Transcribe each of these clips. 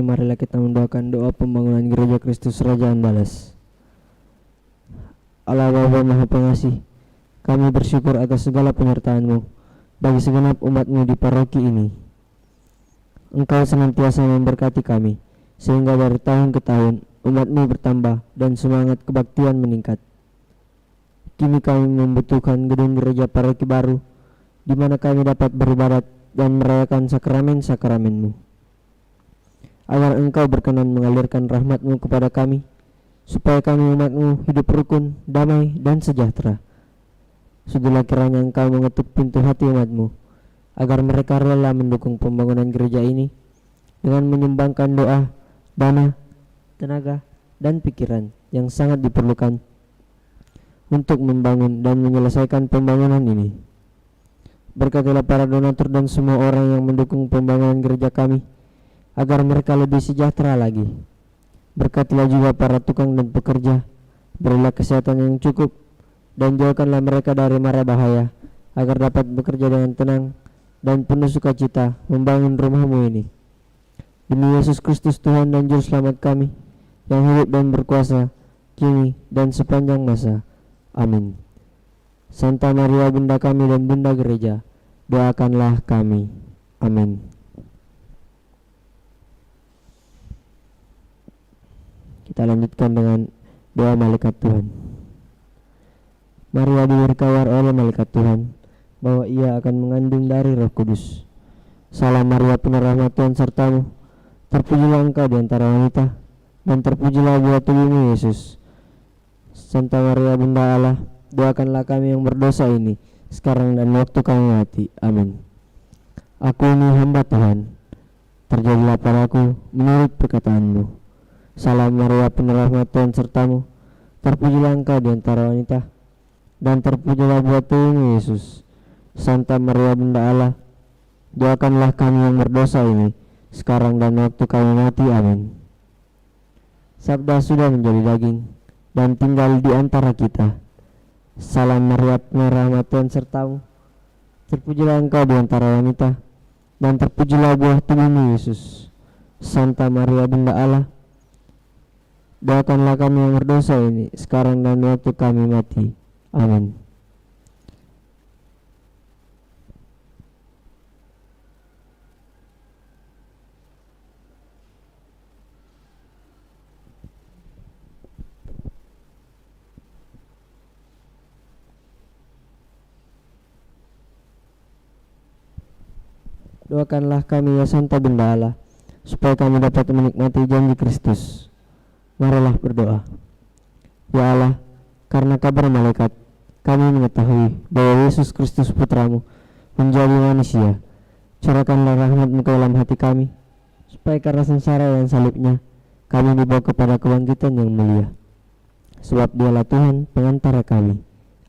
marilah kita mendoakan doa pembangunan Gereja Kristus Raja Andalas. Allah Bapa Maha Pengasih, kami bersyukur atas segala penyertaan-Mu bagi segenap umat-Mu di paroki ini. Engkau senantiasa memberkati kami, sehingga dari tahun ke tahun umat-Mu bertambah dan semangat kebaktian meningkat. Kini kami membutuhkan gedung gereja paroki baru, di mana kami dapat beribadat dan merayakan sakramen-sakramen-Mu. Agar Engkau berkenan mengalirkan rahmat-Mu kepada kami, supaya kami umat-Mu hidup rukun, damai, dan sejahtera. Sudahlah kiranya Engkau mengetuk pintu hati umat-Mu, agar mereka rela mendukung pembangunan gereja ini dengan menyumbangkan doa, dana, tenaga, dan pikiran yang sangat diperlukan untuk membangun dan menyelesaikan pembangunan ini. Berkatilah para donatur dan semua orang yang mendukung pembangunan gereja kami, agar mereka lebih sejahtera lagi. Berkatilah juga para tukang dan pekerja, berilah kesehatan yang cukup, dan jauhkanlah mereka dari mara bahaya, agar dapat bekerja dengan tenang dan penuh sukacita membangun rumah-Mu ini. Demi Yesus Kristus Tuhan dan Juru Selamat kami, yang hidup dan berkuasa, kini dan sepanjang masa. Amin. Santa Maria Bunda kami dan Bunda Gereja, doakanlah kami. Amin. Kita lanjutkan dengan doa malaikat Tuhan. Maria diberkabar oleh malaikat Tuhan, bahwa ia akan mengandung dari Roh Kudus. Salam Maria, penuh rahmat Tuhan sertamu, terpujilah engkau di antara wanita, dan terpujilah buah tubuhmu Yesus. Santa Maria Bunda Allah, doakanlah kami yang berdosa ini, sekarang dan waktu kami mati. Amin. Aku ini hamba Tuhan, terjadilah padaku menurut perkataan-Mu. Salam Maria, penuh rahmat Tuhan sertamu, terpujilah engkau di antara wanita, dan terpujilah buah tubuhmu Yesus. Santa Maria Bunda Allah, doakanlah kami yang berdosa ini, sekarang dan waktu kami mati. Amin. Sabda sudah menjadi daging dan tinggal di antara kita. Salam Maria, penuh rahmat Tuhan sertamu, terpujilah engkau di antara wanita, dan terpujilah buah tubuhmu Yesus. Santa Maria Bunda Allah, doakanlah kami yang berdosa ini, sekarang dan waktu kami mati. Amin. Doakanlah kami ya Santa Bunda Allah, supaya kami dapat menikmati janji Kristus. Marilah berdoa. Ya Allah, karena kabar malaikat, kami mengetahui bahwa Yesus Kristus Putramu menjadi manusia. Curahkanlah rahmat-Mu ke dalam hati kami, supaya karena sengsara dan salibnya, kami dibawa kepada kebangkitan yang mulia. Sebab Dialah Tuhan pengantara kami.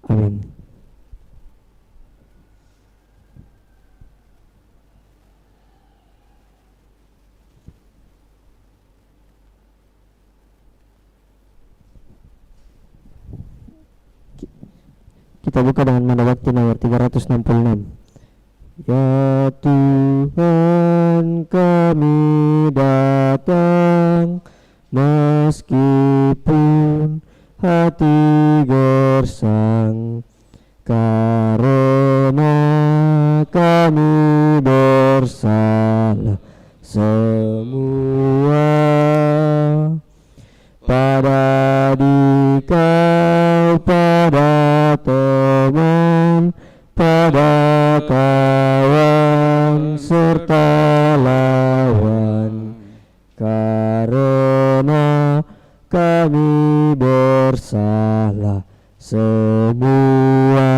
Amin. Kita buka dengan Manda Bakti nomor 366. Ya Tuhan, kami datang, meskipun hati gersang, karena kami bersalah semua. Pada Dikau, pada teman, pada kawan serta lawan, karena kami bersalah semua.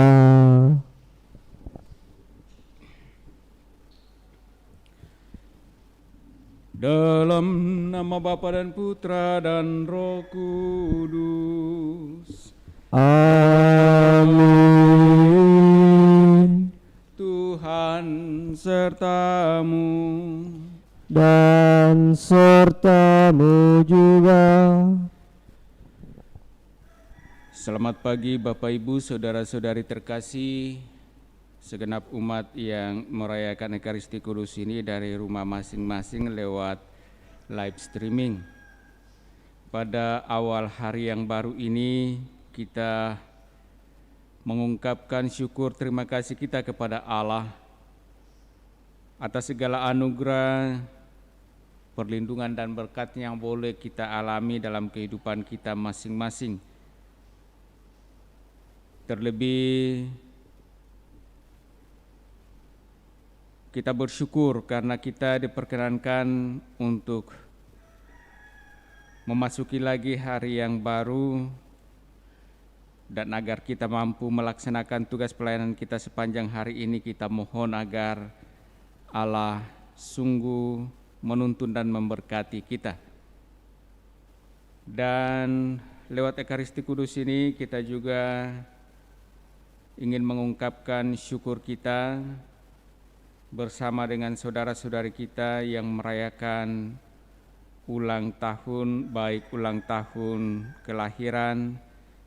Dalam nama Bapa dan Putra dan Roh Kudus. Amin. Tuhan sertamu dan sertamu juga. Selamat pagi Bapak Ibu, saudara-saudari terkasih, segenap umat yang merayakan Ekaristi Kudus ini dari rumah masing-masing lewat live streaming. Pada awal hari yang baru ini kita mengungkapkan syukur terima kasih kita kepada Allah atas segala anugerah, perlindungan dan berkat yang boleh kita alami dalam kehidupan kita masing-masing. Terlebih kita bersyukur karena kita diperkenankan untuk memasuki lagi hari yang baru dan agar kita mampu melaksanakan tugas pelayanan kita sepanjang hari ini, kita mohon agar Allah sungguh menuntun dan memberkati kita. Dan lewat Ekaristi Kudus ini kita juga ingin mengungkapkan syukur kita bersama dengan saudara-saudari kita yang merayakan ulang tahun, baik ulang tahun kelahiran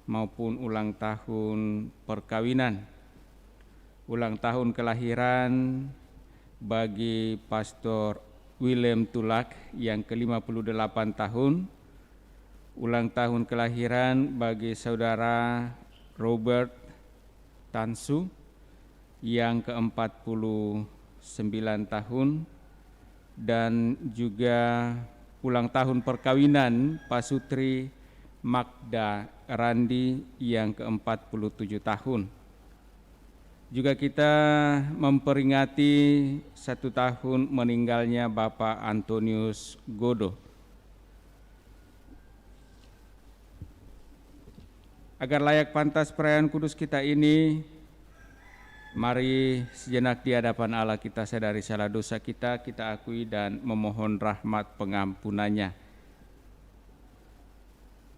maupun ulang tahun perkawinan. Ulang tahun kelahiran bagi Pastor William Tulak yang ke-58 tahun. Ulang tahun kelahiran bagi Saudara Robert Tansu yang ke-49 tahun. Dan juga ulang tahun perkawinan Pasutri Magda Randi yang ke-47 tahun. Juga kita memperingati 1 tahun meninggalnya Bapak Antonius Godo. Agar layak pantas perayaan kudus kita ini, mari sejenak di hadapan Allah kita sadari salah dosa kita, kita akui dan memohon rahmat pengampunannya.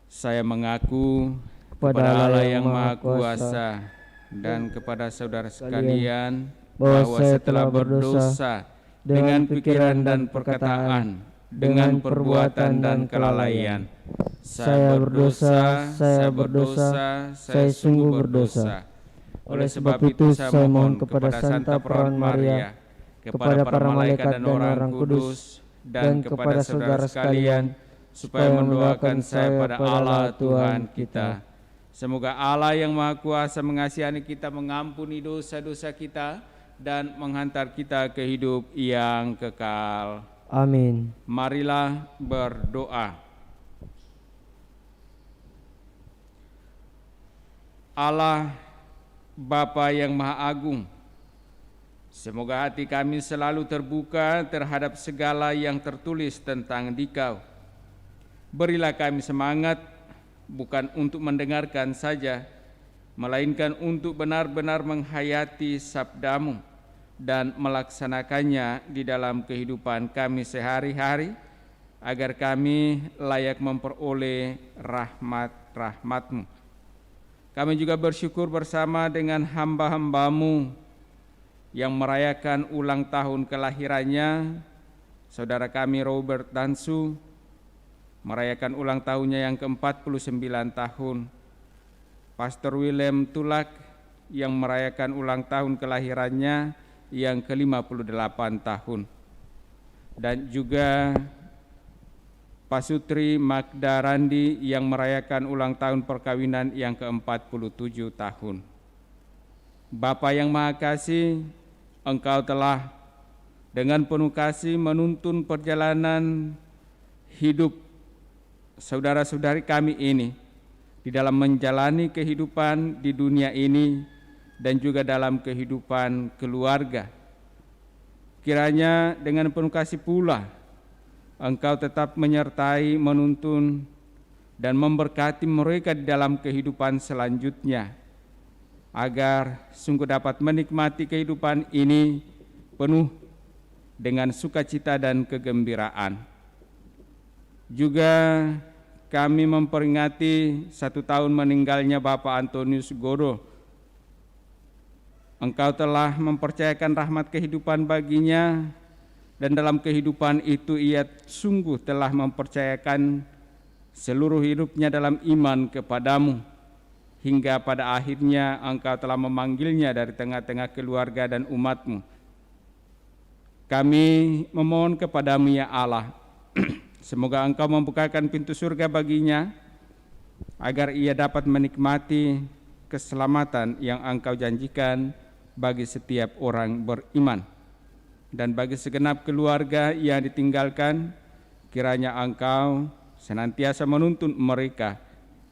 Saya mengaku kepada Allah yang Maha Kuasa dan kepada saudara sekalian bahwa saya telah berdosa dengan pikiran dan perkataan, dengan perbuatan dan kelalaian. Saya berdosa, saya sungguh berdosa. Oleh sebab itu saya mohon kepada Santa Perawan Maria, kepada para malaikat dan orang kudus, dan kepada saudara sekalian, supaya mendoakan saya pada Allah Tuhan kita. Semoga Allah yang Maha Kuasa mengasihani kita, mengampuni dosa-dosa kita, dan menghantar kita ke hidup yang kekal. Amin. Marilah berdoa. Allah Bapa yang Maha Agung, semoga hati kami selalu terbuka terhadap segala yang tertulis tentang Dikau. Berilah kami semangat, bukan untuk mendengarkan saja, melainkan untuk benar-benar menghayati sabda-Mu dan melaksanakannya di dalam kehidupan kami sehari-hari, agar kami layak memperoleh rahmat-rahmat-Mu. Kami juga bersyukur bersama dengan hamba-hamba-Mu yang merayakan ulang tahun kelahirannya, saudara kami Robert Tansu, merayakan ulang tahunnya yang ke-49 tahun. Pastor William Tulak yang merayakan ulang tahun kelahirannya yang ke-58 tahun. Dan juga Pasutri Magda Randi yang merayakan ulang tahun perkawinan yang ke-47 tahun. Bapa yang Maha Kasih, Engkau telah dengan penuh kasih menuntun perjalanan hidup saudara-saudari kami ini di dalam menjalani kehidupan di dunia ini dan juga dalam kehidupan keluarga. Kiranya dengan penuh kasih pula Engkau tetap menyertai, menuntun, dan memberkati mereka di dalam kehidupan selanjutnya, agar sungguh dapat menikmati kehidupan ini penuh dengan sukacita dan kegembiraan. Juga kami memperingati 1 tahun meninggalnya Bapak Antonius Godo. Engkau telah mempercayakan rahmat kehidupan baginya, dan dalam kehidupan itu ia sungguh telah mempercayakan seluruh hidupnya dalam iman kepadamu, hingga pada akhirnya Engkau telah memanggilnya dari tengah-tengah keluarga dan umat-Mu. Kami memohon kepadamu ya Allah, Semoga Engkau membukakan pintu surga baginya, agar ia dapat menikmati keselamatan yang Engkau janjikan bagi setiap orang beriman. Dan bagi segenap keluarga yang ditinggalkan, kiranya Engkau senantiasa menuntun mereka,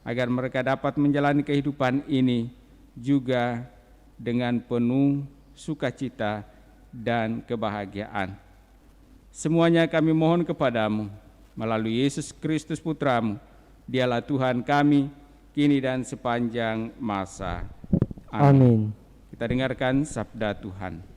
agar mereka dapat menjalani kehidupan ini juga dengan penuh sukacita dan kebahagiaan. Semuanya kami mohon kepadamu, melalui Yesus Kristus Putramu, Dialah Tuhan kami, kini dan sepanjang masa. Amin. Kita dengarkan sabda Tuhan.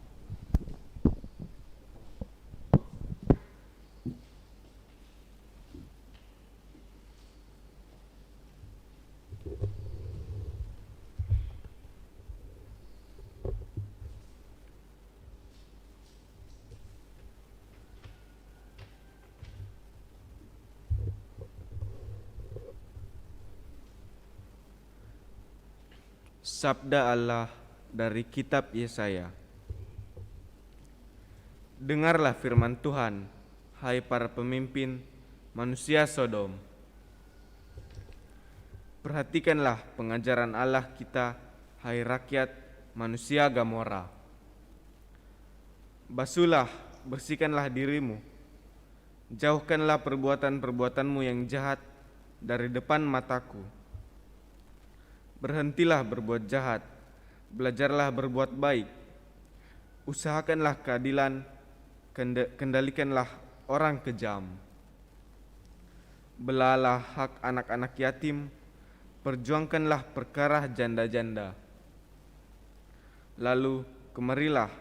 Sabda Allah dari kitab Yesaya. Dengarlah firman Tuhan, hai para pemimpin manusia Sodom. Perhatikanlah pengajaran Allah kita, hai rakyat manusia Gomora. Basuhlah, bersihkanlah dirimu. Jauhkanlah perbuatan-perbuatanmu yang jahat dari depan mataku. Berhentilah berbuat jahat, belajarlah berbuat baik. Usahakanlah keadilan, kendalikanlah orang kejam. Belalah hak anak-anak yatim, perjuangkanlah perkara janda-janda. Lalu kemarilah,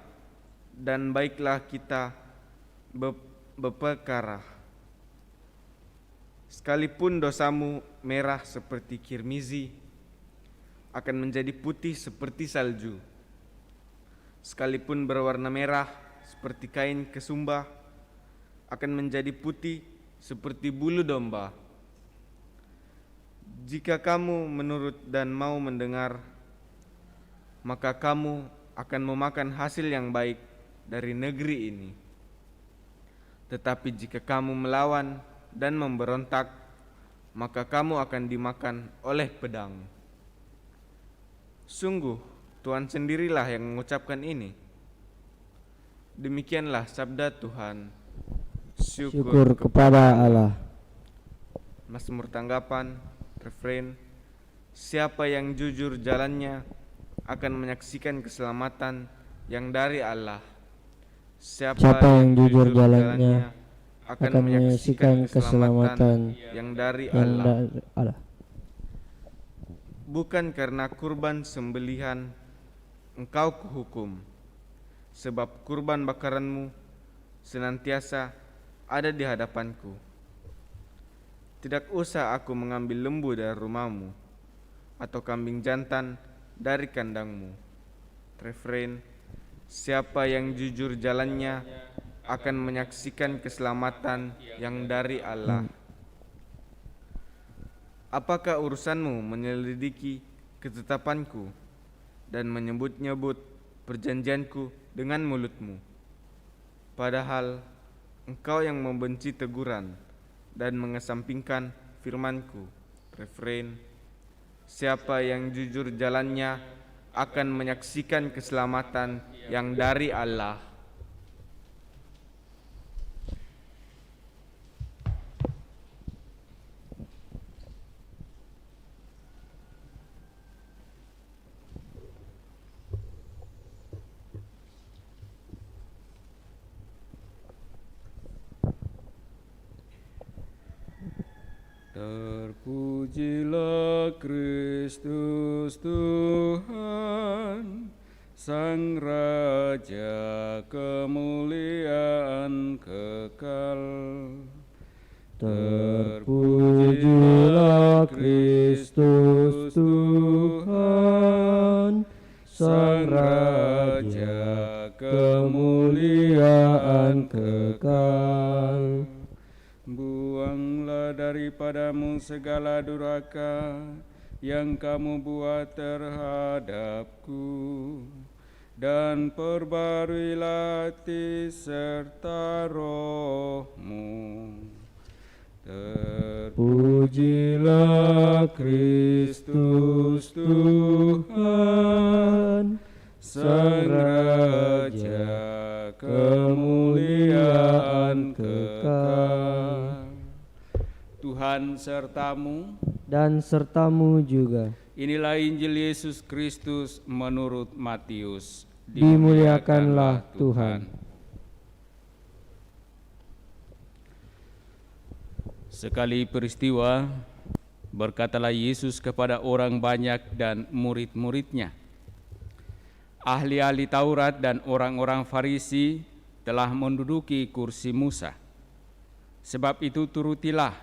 dan baiklah kita berperkara. Sekalipun dosamu merah seperti kirmizi, akan menjadi putih seperti salju. Sekalipun berwarna merah seperti kain kesumba, akan menjadi putih seperti bulu domba. Jika kamu menurut dan mau mendengar, maka kamu akan memakan hasil yang baik dari negeri ini. Tetapi jika kamu melawan dan memberontak, maka kamu akan dimakan oleh pedang. Sungguh, Tuhan sendirilah yang mengucapkan ini. Demikianlah sabda Tuhan. Syukur kepada Allah. Mazmur tanggapan, refrain. Siapa yang jujur jalannya akan menyaksikan keselamatan yang dari Allah. Siapa yang jujur jalannya akan menyaksikan keselamatan yang dari yang Allah. dari Allah. Bukan karena kurban sembelihan engkau kuhukum, sebab kurban bakaranmu senantiasa ada di hadapanku. Tidak usah aku mengambil lembu dari rumahmu, atau kambing jantan dari kandangmu. Refrain. Siapa yang jujur jalannya akan menyaksikan keselamatan yang dari Allah. Apakah urusanmu menyelidiki ketetapanku dan menyebut-nyebut perjanjianku dengan mulutmu? Padahal engkau yang membenci teguran dan mengesampingkan firmanku. Refrain. Siapa yang jujur jalannya akan menyaksikan keselamatan yang dari Allah. Terpujilah Kristus Tuhan, Sang Raja kemuliaan kekal. Terpujilah Kristus Tuhan, Sang Raja kemuliaan kekal. Buanglah daripadamu segala durhaka yang kamu buat terhadapku, dan perbaruilah hati serta rohmu. Terpujilah Kristus Tuhan, Sang Raja, kemuliaan kekal. Tuhan sertamu, dan sertamu juga. inilah Injil Yesus Kristus menurut Matius. Dimuliakanlah Tuhan. Sekali peristiwa, berkatalah Yesus kepada orang banyak dan murid-muridnya, ahli-ahli Taurat dan orang-orang Farisi telah menduduki kursi Musa. Sebab itu turutilah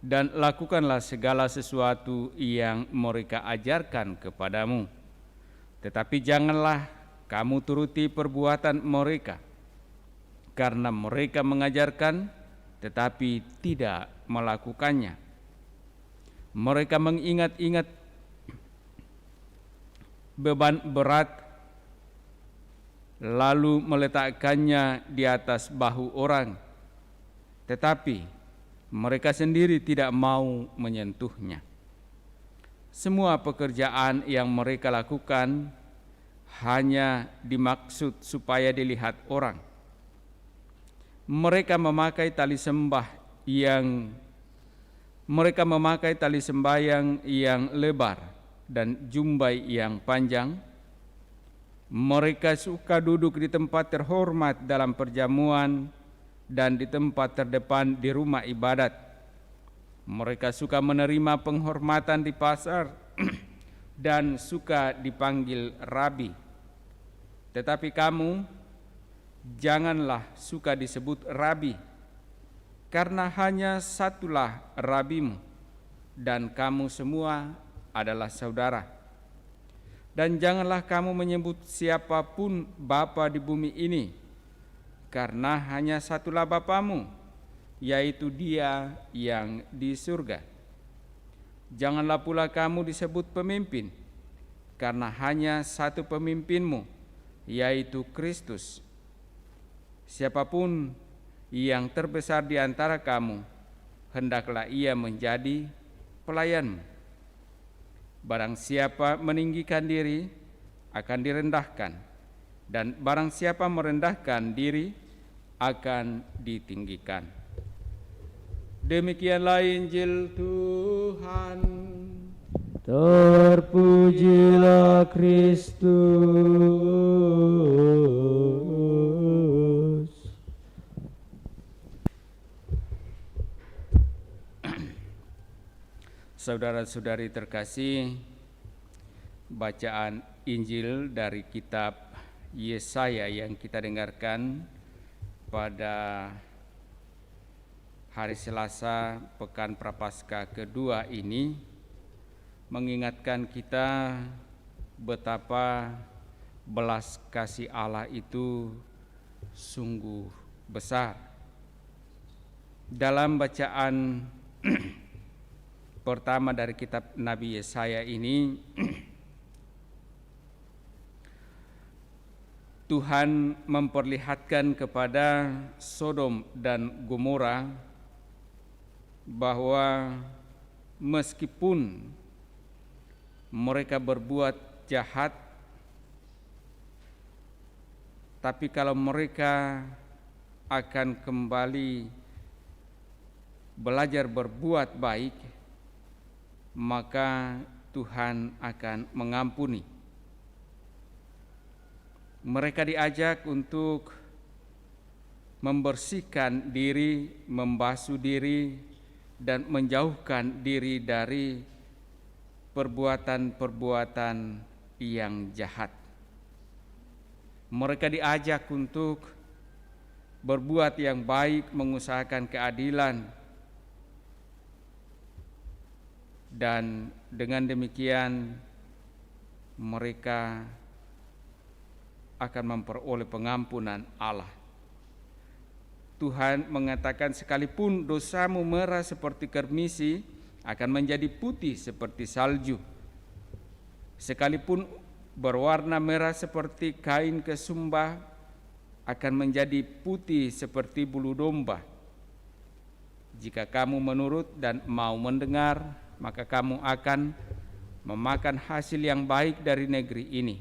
dan lakukanlah segala sesuatu yang mereka ajarkan kepadamu. Tetapi janganlah kamu turuti perbuatan mereka, karena mereka mengajarkan tetapi tidak melakukannya. Mereka mengingat-ingat beban berat, lalu meletakkannya di atas bahu orang, tetapi mereka sendiri tidak mau menyentuhnya. Semua pekerjaan yang mereka lakukan hanya dimaksud supaya dilihat orang. Mereka memakai tali sembahyang yang lebar dan jumbai yang panjang. Mereka suka duduk di tempat terhormat dalam perjamuan dan di tempat terdepan di rumah ibadat. Mereka suka menerima penghormatan di pasar dan suka dipanggil rabi. Tetapi kamu janganlah suka disebut rabi, karena hanya satulah rabimu, dan kamu semua adalah saudara. Dan janganlah kamu menyebut siapapun bapa di bumi ini, karena hanya satulah Bapamu, yaitu Dia yang di surga. Janganlah pula kamu disebut pemimpin, karena hanya satu pemimpinmu, yaitu Kristus. Siapapun yang terbesar di antara kamu, hendaklah ia menjadi pelayanmu. Barang siapa meninggikan diri akan direndahkan, dan barang siapa merendahkan diri akan ditinggikan. Demikianlah Injil Tuhan. Terpujilah Kristus. Saudara-saudari terkasih, bacaan Injil dari kitab Yesaya yang kita dengarkan pada hari Selasa Pekan Prapaskah kedua ini mengingatkan kita betapa belas kasih Allah itu sungguh besar. Dalam bacaan pertama dari kitab Nabi Yesaya ini, Tuhan memperlihatkan kepada Sodom dan Gomora bahwa meskipun mereka berbuat jahat, tapi kalau mereka akan kembali belajar berbuat baik, maka Tuhan akan mengampuni. Mereka diajak untuk membersihkan diri, membasuh diri, dan menjauhkan diri dari perbuatan-perbuatan yang jahat. Mereka diajak untuk berbuat yang baik, mengusahakan keadilan, dan dengan demikian mereka akan memperoleh pengampunan Allah. Tuhan mengatakan, sekalipun dosamu merah seperti kermisi, akan menjadi putih seperti salju. Sekalipun berwarna merah seperti kain kesumba, akan menjadi putih seperti bulu domba. Jika kamu menurut dan mau mendengar, maka kamu akan memakan hasil yang baik dari negeri ini.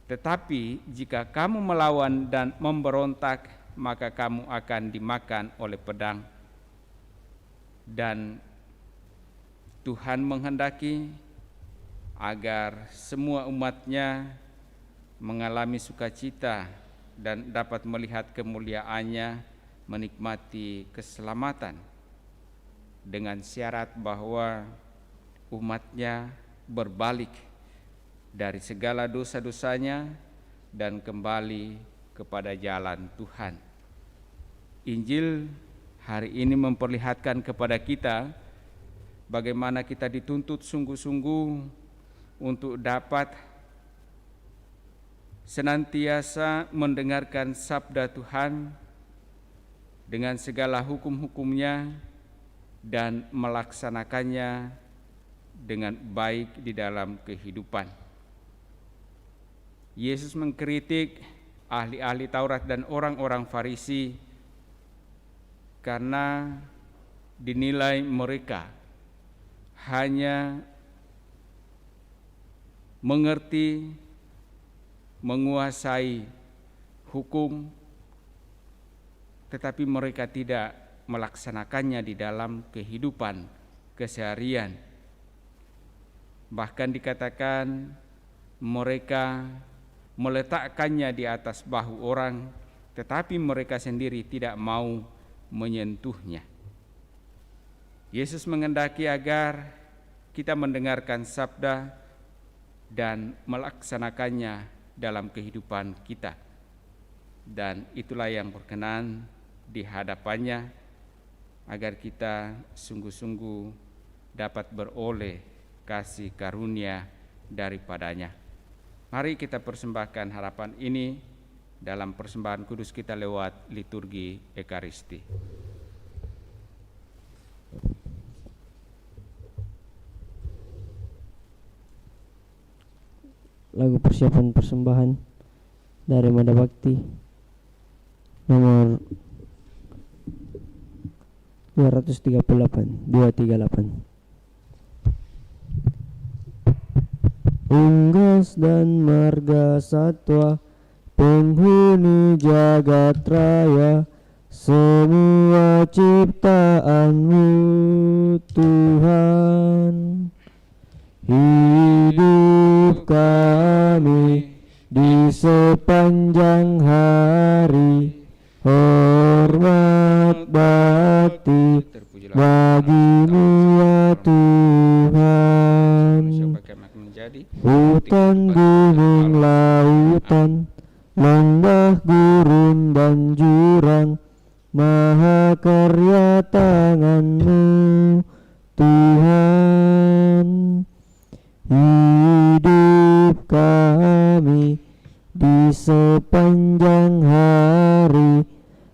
Tetapi jika kamu melawan dan memberontak, maka kamu akan dimakan oleh pedang. Dan Tuhan menghendaki agar semua umat-Nya mengalami sukacita dan dapat melihat kemuliaan-Nya, menikmati keselamatan, dengan syarat bahwa umat-Nya berbalik dari segala dosa-dosanya dan kembali kepada jalan Tuhan. Injil hari ini memperlihatkan kepada kita bagaimana kita dituntut sungguh-sungguh untuk dapat senantiasa mendengarkan sabda Tuhan dengan segala hukum-hukumnya dan melaksanakannya dengan baik di dalam kehidupan. Yesus mengkritik ahli-ahli Taurat dan orang-orang Farisi karena dinilai mereka hanya mengerti, menguasai hukum, tetapi mereka tidak melaksanakannya di dalam kehidupan keseharian. Bahkan dikatakan mereka meletakkannya di atas bahu orang, tetapi mereka sendiri tidak mau menyentuhnya. Yesus menghendaki agar kita mendengarkan sabda dan melaksanakannya dalam kehidupan kita. Dan itulah yang berkenan di hadapannya, agar kita sungguh-sungguh dapat beroleh kasih karunia daripadanya. Mari kita persembahkan harapan ini dalam persembahan kudus kita lewat liturgi Ekaristi. Lagu persiapan persembahan dari Mada Bakti nomor 238. Unggas dan marga satwa, penghuni jagat raya, semua ciptaan-Mu Tuhan. Hidup kami di sepanjang hari, hormat bakti bagi-Mu ya Tuhan. Hutan, gunung, lautan, lembah, gurun dan jurang, maha karya tangan-Mu Tuhan. Hidup kami di sepanjang hari,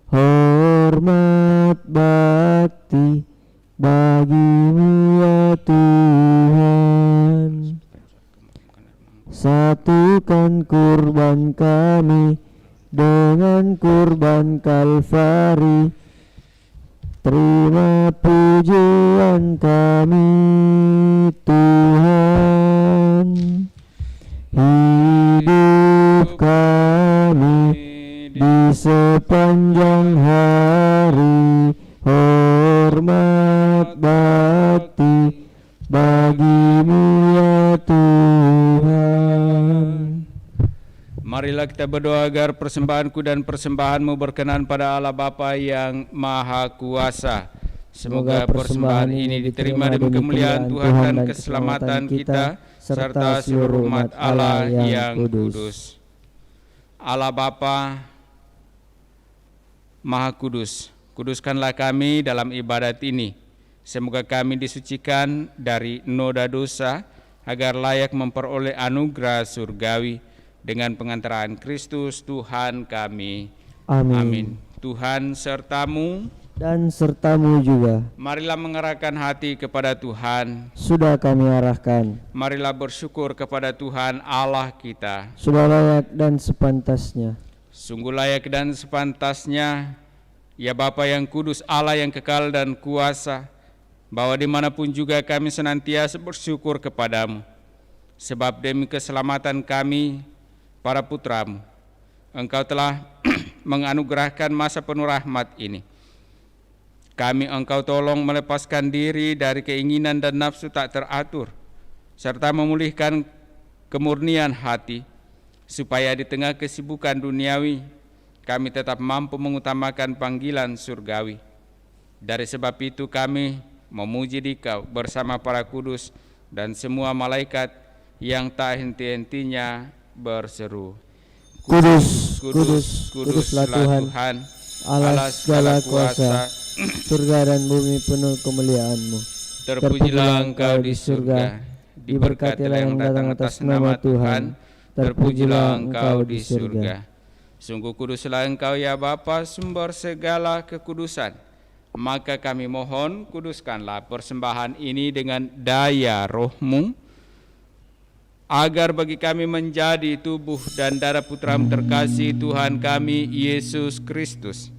hormat bakti bagi-Mu ya Tuhan. Satukan kurban kami dengan kurban Kalvari, terima pujian kami Tuhan. Hidup kami di sepanjang hari, hormat bakti bagi-Mu ya Tuhan. Marilah kita berdoa agar persembahanku dan persembahan-Mu berkenan pada Allah Bapa yang Maha Kuasa. Semoga persembahan ini diterima demi kemuliaan Tuhan dan keselamatan kita, serta seluruh umat Allah yang kudus. Allah Bapa Maha Kudus, kuduskanlah kami dalam ibadat ini. Semoga kami disucikan dari noda dosa, agar layak memperoleh anugerah surgawi dengan pengantaran Kristus Tuhan kami. Amin. Tuhan sertamu dan sertamu juga. Marilah mengerahkan hati kepada Tuhan. Sudah kami arahkan. Marilah bersyukur kepada Tuhan Allah kita. Sudah layak dan sepantasnya. Sungguh layak dan sepantasnya Ya Bapa yang kudus, Allah yang kekal dan kuasa, bahwa dimanapun juga kami senantiasa bersyukur kepadamu, sebab demi keselamatan kami, para putramu, Engkau telah menganugerahkan masa penuh rahmat ini. Kami Engkau tolong melepaskan diri dari keinginan dan nafsu tak teratur, serta memulihkan kemurnian hati, supaya di tengah kesibukan duniawi, kami tetap mampu mengutamakan panggilan surgawi. Dari sebab itu kami memuji Dikau bersama para kudus dan semua malaikat yang tak henti-hentinya berseru, Kudus, kudus, kuduslah Tuhan, Allah segala kuasa, surga dan bumi penuh kemuliaan-Mu. terpujilah Engkau di surga, diberkatilah yang datang atas nama Tuhan, terpujilah Engkau di surga. Sungguh kuduslah Engkau ya Bapa, sumber segala kekudusan. Maka kami mohon, kuduskanlah persembahan ini dengan daya Roh-Mu, agar bagi kami menjadi tubuh dan darah Putra-Mu terkasih Tuhan kami, Yesus Kristus.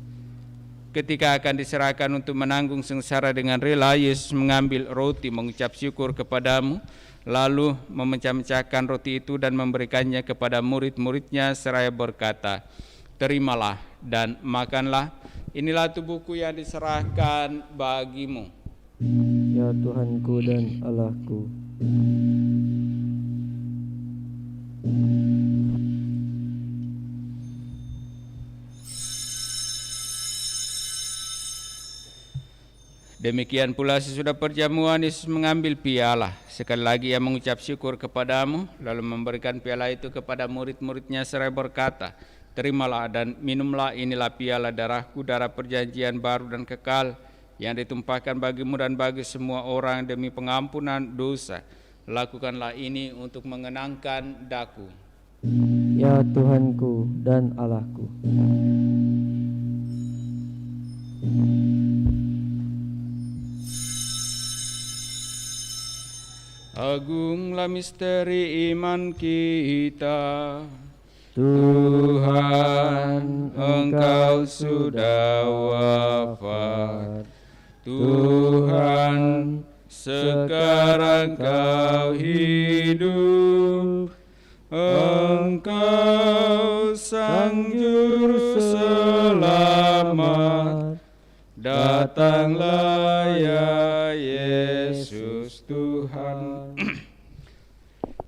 Ketika akan diserahkan untuk menanggung sengsara dengan rela, Yesus mengambil roti, mengucap syukur kepadamu, lalu memecah-mecahkan roti itu dan memberikannya kepada murid-muridnya seraya berkata, terimalah dan makanlah, inilah tubuhku yang diserahkan bagimu. Ya Tuhanku dan Allahku. Demikian pula sesudah perjamuan, Yesus mengambil piala. Sekali lagi ia mengucap syukur kepadamu, lalu memberikan piala itu kepada murid-muridnya seraya berkata, terimalah dan minumlah, inilah piala darahku, darah perjanjian baru dan kekal, yang ditumpahkan bagimu dan bagi semua orang demi pengampunan dosa. Lakukanlah ini untuk mengenangkan daku. Ya Tuhanku dan Allahku. Agunglah misteri iman kita, Tuhan, Engkau sudah wafat. Tuhan, sekarang Kau hidup. Engkau Sang Juru Selamat. Datanglah ya Yesus Tuhan.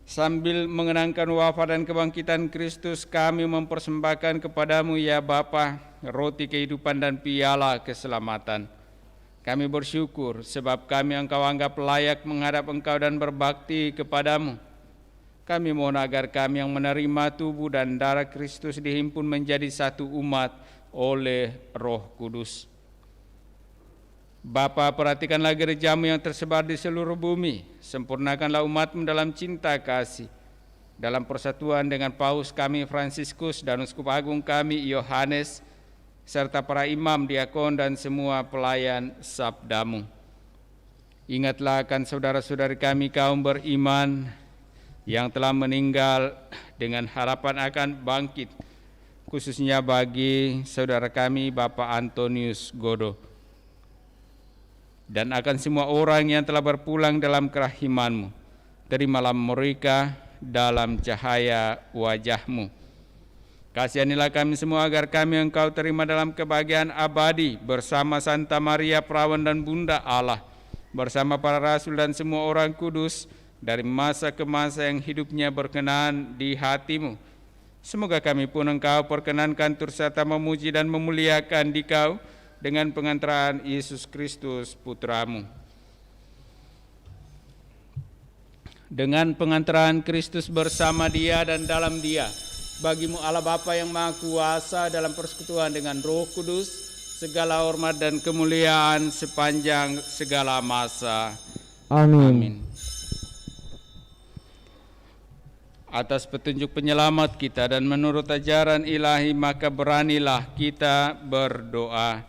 Sambil mengenangkan wafat dan kebangkitan Kristus, kami mempersembahkan kepadamu ya Bapa, roti kehidupan dan piala keselamatan. Kami bersyukur sebab kami Engkau anggap layak menghadap Engkau dan berbakti kepadamu. Kami mohon agar kami yang menerima tubuh dan darah Kristus dihimpun menjadi satu umat oleh Roh Kudus. Bapa, perhatikanlah gerejamu yang tersebar di seluruh bumi. Sempurnakanlah umatmu dalam cinta kasih. Dalam persatuan dengan Paus kami Fransiskus dan Uskup Agung kami Yohanes, serta para imam, diakon dan semua pelayan sabdamu. Ingatlah akan saudara-saudari kami kaum beriman yang telah meninggal dengan harapan akan bangkit, khususnya bagi saudara kami Bapak Antonius Godo, dan akan semua orang yang telah berpulang dalam kerahiman-Mu. Terimalah mereka dalam cahaya wajah-Mu. Kasihanilah kami semua agar kami Engkau terima dalam kebahagiaan abadi bersama Santa Maria Perawan dan Bunda Allah, bersama para rasul dan semua orang kudus, dari masa ke masa yang hidupnya berkenan di hati-Mu. Semoga kami pun Engkau perkenankan turut serta memuji dan memuliakan Dikau dengan pengantaran Yesus Kristus Putra-Mu. Dengan pengantaran Kristus bersama Dia dan dalam Dia, bagimu Allah Bapa yang Maha Kuasa dalam persekutuan dengan Roh Kudus, segala hormat dan kemuliaan sepanjang segala masa. Amin. Atas petunjuk penyelamat kita dan menurut ajaran ilahi, maka beranilah kita berdoa.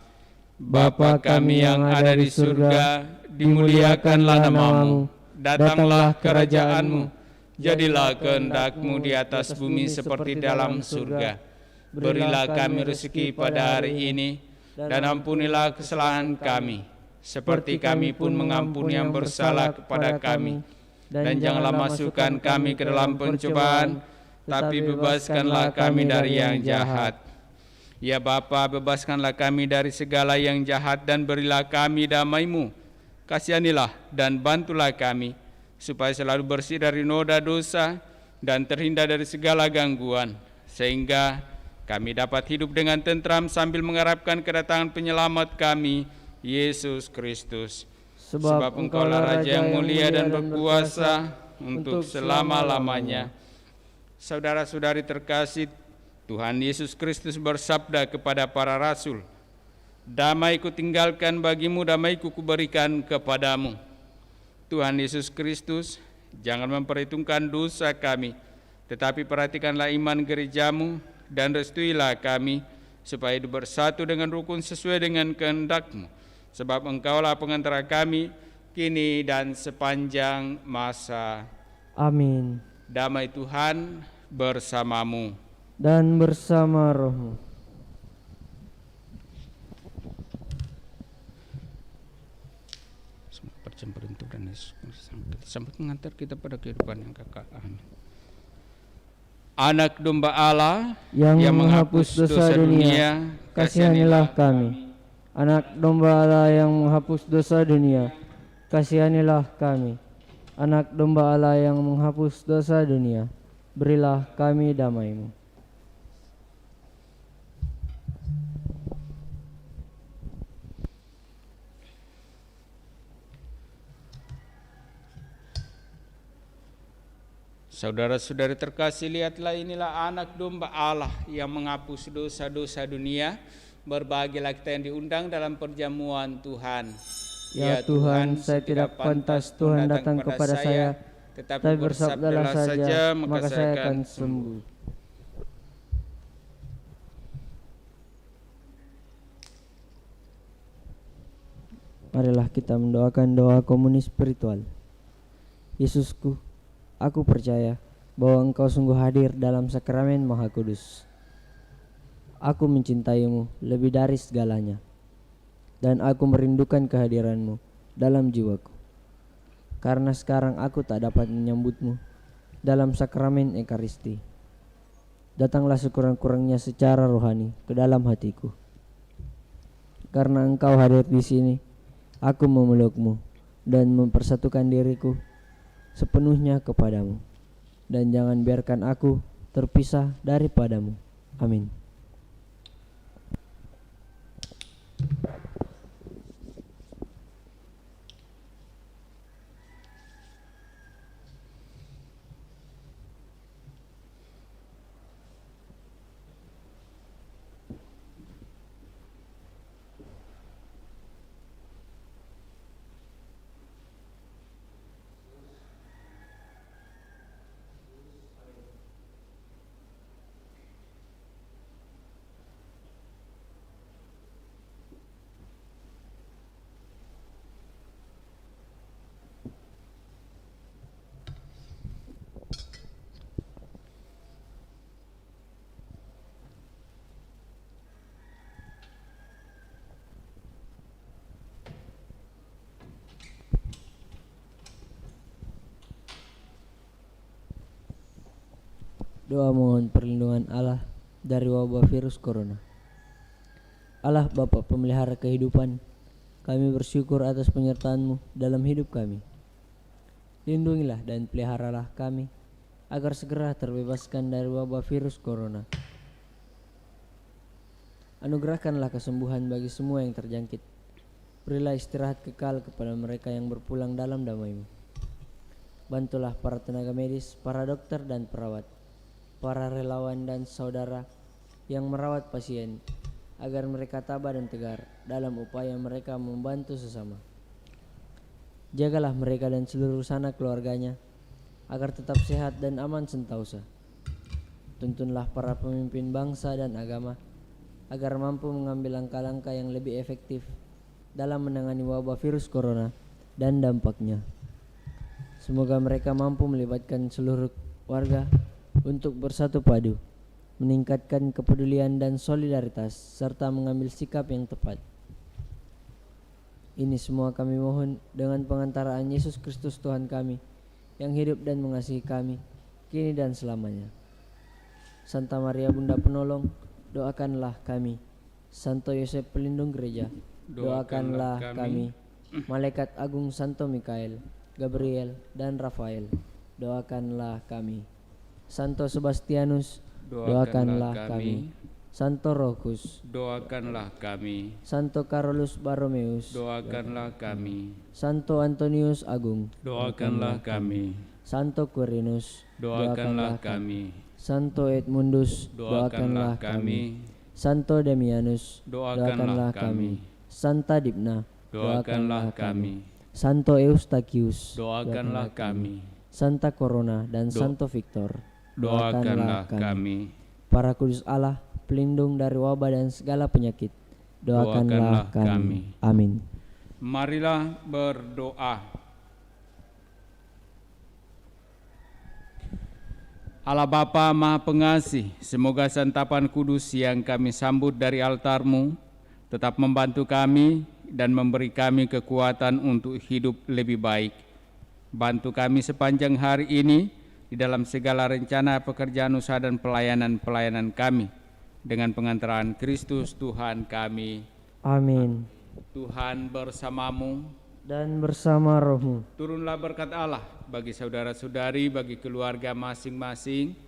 Bapa kami yang ada di surga, dimuliakanlah nama-Mu, datanglah kerajaan-Mu, jadilah kehendak-Mu di atas bumi seperti dalam surga. Berilah kami rezeki pada hari ini, dan ampunilah kesalahan kami, seperti kami pun mengampuni yang bersalah kepada kami. Dan janganlah masukkan kami ke dalam pencobaan, tapi bebaskanlah kami dari yang jahat. Ya Bapa, bebaskanlah kami dari segala yang jahat dan berilah kami damai-Mu. Kasihanilah dan bantulah kami, supaya selalu bersih dari noda dosa dan terhindar dari segala gangguan, sehingga kami dapat hidup dengan tentram sambil mengharapkan kedatangan penyelamat kami, Yesus Kristus. Sebab Engkaulah Raja yang mulia dan berkuasa untuk selama-lamanya. Saudara-saudari terkasih, Tuhan Yesus Kristus bersabda kepada para rasul, "Damai kutinggalkan bagimu, damai-Ku kuberikan kepadamu." Tuhan Yesus Kristus, jangan memperhitungkan dosa kami, tetapi perhatikanlah iman gereja-Mu dan restuilah kami, supaya hidup bersatu dengan rukun sesuai dengan kehendak-Mu. Sebab Engkaulah pengantara kami, kini dan sepanjang masa. Amin. Damai Tuhan bersamamu. Dan bersama rohmu. Semoga bercampur untuk dan Yesus sampai mengantar kita pada kehidupan yang kekal. Amin. Anak domba Allah yang menghapus dosa dunia, kasihanilah kami. Anak domba Allah yang menghapus dosa dunia, kasihanilah kami. Anak domba Allah yang menghapus dosa dunia, berilah kami damai-Mu. Saudara-saudari terkasih, lihatlah, inilah anak domba Allah yang menghapus dosa-dosa dunia. Berbahagialah kita yang diundang dalam perjamuan Tuhan. Ya Tuhan, saya tidak pantas Tuhan datang kepada saya, tetapi bersabdalah saja, maka saya akan sembuh. Marilah kita mendoakan doa komuni spiritual. Yesusku, aku percaya bahwa Engkau sungguh hadir dalam sakramen Maha Kudus. Aku mencintai-Mu lebih dari segalanya, dan aku merindukan kehadiran-Mu dalam jiwaku. Karena sekarang aku tak dapat menyambut-Mu dalam sakramen Ekaristi. Datanglah sekurang-kurangnya secara rohani ke dalam hatiku. Karena Engkau hadir di sini, aku memeluk-Mu dan mempersatukan diriku sepenuhnya kepadamu. Dan jangan biarkan aku terpisah daripadamu. Amin. Doa mohon perlindungan Allah dari wabah virus corona. Allah Bapa pemelihara kehidupan, kami bersyukur atas penyertaan-Mu dalam hidup kami. Lindungilah dan peliharalah kami agar segera terbebaskan dari wabah virus corona. Anugerahkanlah kesembuhan bagi semua yang terjangkit. Berilah istirahat kekal kepada mereka yang berpulang dalam damai-Mu. Bantulah para tenaga medis, para dokter dan perawat, para relawan dan saudara yang merawat pasien, agar mereka tabah dan tegar dalam upaya mereka membantu sesama. Jagalah mereka dan seluruh sanak keluarganya, agar tetap sehat dan aman sentausa. Tuntunlah para pemimpin bangsa dan agama, agar mampu mengambil langkah-langkah yang lebih efektif dalam menangani wabah virus corona dan dampaknya. Semoga mereka mampu melibatkan seluruh warga untuk bersatu padu meningkatkan kepedulian dan solidaritas, serta mengambil sikap yang tepat. Ini semua kami mohon dengan pengantaraan Yesus Kristus Tuhan kami, yang hidup dan mengasihi kami, kini dan selamanya. Santa Maria Bunda Penolong, doakanlah kami. Santo Yosef Pelindung Gereja, doakanlah kami. Malaikat Agung Santo Mikael, Gabriel, dan Rafael, doakanlah kami. Santo Sebastianus, doakanlah kami. Santo Rochus, doakanlah kami. Santo Carolus Borromeus, Doakanlah kami. Santo Antonius Agung, Doakanlah kami. Santo Quirinus, Doakanlah kami. Santo Edmundus, Doakanlah kami. Santo Damianus, Doakanlah kami. Santa Dipna, Doakanlah kami. Santo Eustachius, Doakanlah kami. Santa Corona dan Santo Victor, Doakanlah kami. Para kudus Allah, pelindung dari wabah dan segala penyakit, doakanlah kami. Amin. Marilah berdoa. Allah Bapa Maha Pengasih, semoga santapan kudus yang kami sambut dari altar-Mu tetap membantu kami dan memberi kami kekuatan untuk hidup lebih baik. Bantu kami sepanjang hari ini di dalam segala rencana pekerjaan usaha dan pelayanan kami, dengan pengantaran Kristus Tuhan kami. Amin. Tuhan bersamamu Dan bersama rohmu. Turunlah berkat Allah bagi saudara-saudari, bagi keluarga masing-masing,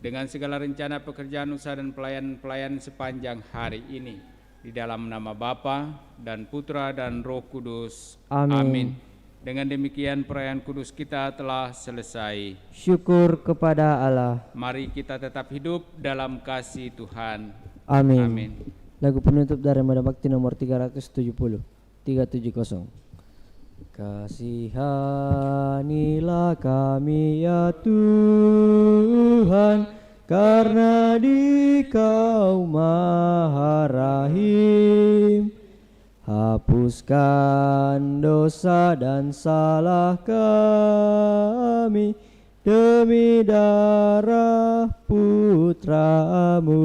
dengan segala rencana pekerjaan usaha dan pelayanan sepanjang hari ini. Di dalam nama Bapa dan Putra dan Roh Kudus. Amin. Dengan demikian perayaan kudus kita telah selesai. Syukur kepada Allah. Mari kita tetap hidup dalam kasih Tuhan. Amin. Amin. Lagu penutup dari Mada Bakti nomor 370. Kasihanilah kami ya Tuhan, karena Dikau Maha Rahim. Hapuskan dosa dan salah kami demi darah Putra-Mu.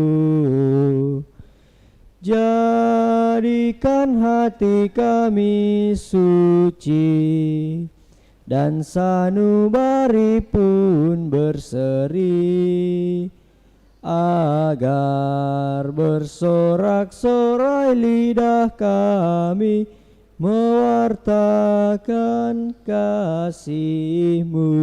Jadikan hati kami suci, dan sanubari pun berseri, agar bersorak-sorai lidah kami mewartakan kasih-Mu.